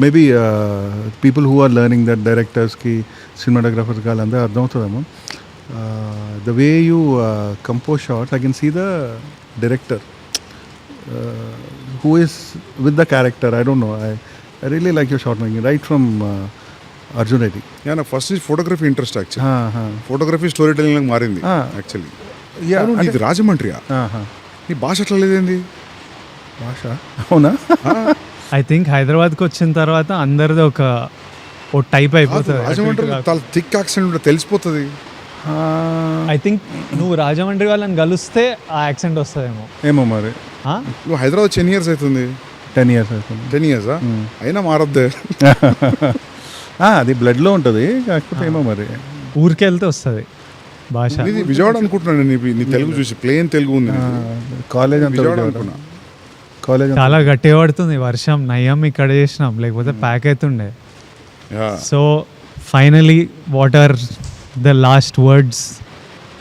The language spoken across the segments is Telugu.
Maybe people who are learning that డైరెక్టర్స్కి సినిమాటోగ్రాఫర్స్కి వాళ్ళందరూ అర్థమవుతుందేమో. The way you compose shorts I can see the director who is with the character. I don't know. I really like your shot making right from Arjun Reddy. Yeah, నా ఫస్ట్ నుంచి photography interest actually. Photography story telling మారింది యాక్చువల్లీ. ఇది రాజమండ్రియా? నీ భాష ఎట్లా లేదేంది? భాష అవునా? ఐ థింక్ హైదరాబాద్కి వచ్చిన తర్వాత అందరిది ఓ టైప్ అయిపోతుంది. రాజమండ్రి చాలా థిక్ యాక్సెంట్ ఉంటుంది, తెలిసిపోతుంది. ఐ థింక్ నువ్వు రాజమండ్రి వాళ్ళని కలిస్తే ఆ యాక్సెంట్ వస్తుందేమో. ఏమో మరి. నువ్వు హైదరాబాద్ 10 years అవుతుంది. 10 years అవుతుంది. 10 years అయినా మారద్దే. అది బ్లడ్లో ఉంటుంది, కాకపోతే ఏమో మరి ఊరికి వెళ్తే వస్తుంది భాష. ఇది విజయవాడ అనుకుంటున్నాను. నీ తెలుగు చూసి ప్లేన్ తెలుగు ఉంది. కాలేజ్ విజయవాడ అనుకున్నా. కాలేజ్ చాలా గట్టిగా పడుతుంది వర్షం. నయ్యం ఇక్కడ చేసినాం, లేకపోతే ప్యాక్ అవుతుండే. So finally what are the last words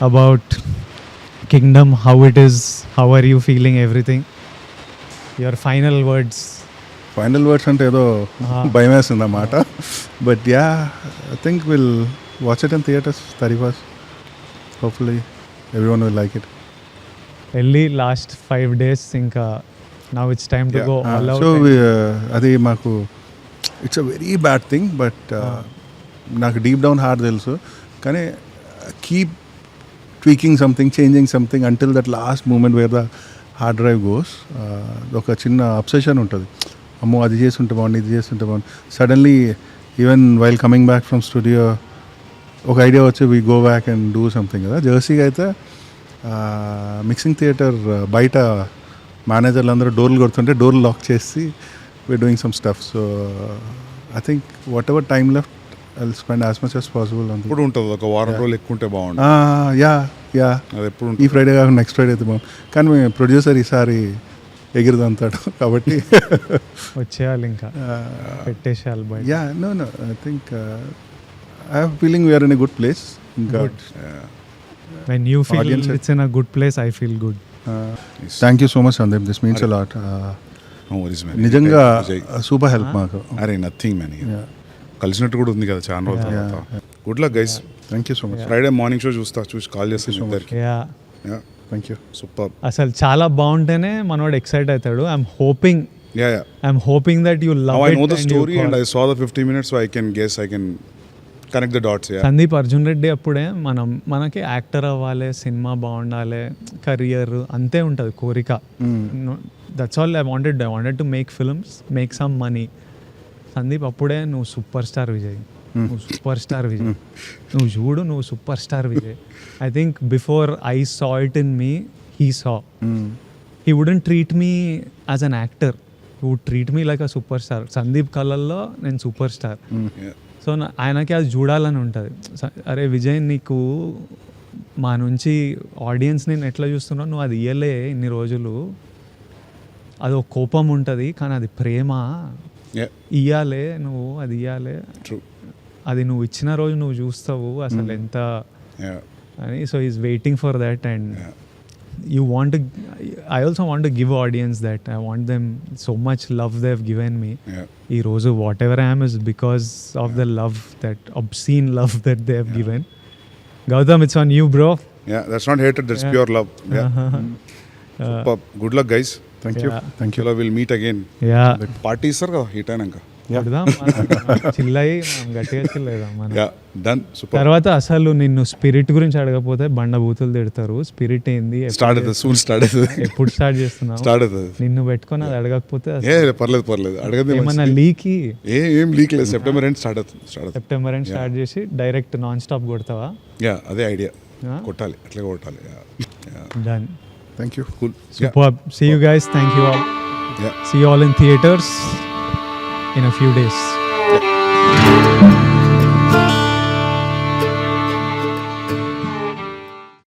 about Kingdom, how it is, how are you feeling, everything, your final words అంటే ఏదో భయం వేస్తుంది అన్నమాట. But yeah I think will watch it in theatres 31st. Hopefully everyone will like it. వెళ్ళి లాస్ట్ 5 days ఇంకా now it's time to go all out. So అది మాకు it's a very bad thing, but నాకు డీప్ డౌన్ హార్ట్ తెలుసు. కానీ keep tweaking something, changing something until that last moment where the hard drive goes. ఒక చిన్న అబ్సెషన్ ఉంటుంది, అమ్మో అది చేస్తుంటే బాగుంది, ఇది చేస్తుంటే బాగుంది. Suddenly even while coming back from studio ఒక ఐడియా వచ్చి we go back and do something కదా. జెర్సీకి అయితే మిక్సింగ్ థియేటర్ బయట మేనేజర్లు అందరూ డోర్లు కొడుతుంటే డోర్లు లాక్ చేసి we're doing some stuff. So I think whatever time left I'll spend as much as possible on. ఇప్పుడు ఉంటుంది ఒక వారం రోజులు ఎక్కువ ఉంటే బాగుంటుంది. యా అది ఎప్పుడు ఈ ఫ్రైడే కాకుండా నెక్స్ట్ ఫ్రైడే అయితే బాగుంది. కానీ మేము ప్రొడ్యూసర్ ఈసారి ఎగిరిదంతాడు కాబట్టి వచ్చేయాలి, ఇంకా పెట్టేసేయాలి బయట. Yeah no I think I have feeling we're in a good place. ఇంకా when you feel it's in a good place, I feel good. Thank you so much Sandeep, this means a lot. నిజంగా సూపర్ హెల్ప్ మాకు. అరే నథింగ్ మ్యాన్, కలిసినట్టు కూడా ఉంది కదా చాలా రోజుల తర్వాత. Good luck guys. Thank you so much. Friday morning show చూసి కాల్ చేస్తాను ఇద్దరికి. Thank you. సూపర్. అసలు చాలా బాగుంటేనే మనోడు ఎక్సైట్ అవుతాడు. I'm hoping that you love it. I know it the story and I saw the 50 minutes, so I can connect the dots. Sandeep Arjun Reddy అప్పుడే మనకి యాక్టర్ అవ్వాలి, సినిమా బాగుండాలి, కెరియర్ అంతే ఉంటుంది కోరిక. That's all I wanted to make films, make some money. Sandeep అప్పుడే నువ్వు సూపర్ స్టార్ విజయ్, నువ్వు సూపర్ స్టార్ విజయ్, నువ్వు చూడు, నువ్వు super star Vijay. I think before I saw it in me, he saw. He wouldn't treat me as an actor, he would treat me like a super star. Sandeep కళల్లో నేను సూపర్ స్టార్. సో ఆయనకి అది చూడాలని ఉంటుంది. అరే విజయ్, నీకు మా నుంచి ఆడియన్స్ నేను ఎట్లా చూస్తున్నావు, నువ్వు అది ఇయ్యలే ఇన్ని రోజులు. అది ఒక కోపం ఉంటుంది, కానీ అది ప్రేమ. ఇయ్యాలే నువ్వు, అది ఇయ్యాలే. అది నువ్వు ఇచ్చిన రోజు నువ్వు చూస్తావు అసలు ఎంత అని. So is waiting for that. And you want to, I also want to give audience that. I want them so much love they've given me. Ee roju whatever I am is because of the love, that obscene love that they have given. Gautam, it's on you, bro. Yeah, that's not hatred, that's pure love. Super. Good luck guys. Thank you. We'll meet again. Party sir ka hit ainanka చిల్లయి గట్టిగా చిల్లేదాం మనం. Done. Super. తర్వాత అసలు నిన్ను స్పిరిట్ గురించి అడగపోతే బండ బూతులు తిడతారు. స్పిరిట్ ఏంది, ఎప్పుడు స్టార్ట్ చేస్తున్నావు? నిన్ను పెట్టుకొని అది అడగకపోతే పర్లేదు ఏమన్నా లీకి ఏం లీక్ లేదు. సెప్టెంబర్ ఎండ్ స్టార్ట్ చేసి డైరెక్ట్ నాన్ స్టాప్ కొడతావా? అదే ఐడియా, కొట్టాలి, అట్లా కొట్టాలి. Done. Thank you. Cool. Superb. See you guys. Thank you all. See you all in theaters in a few days.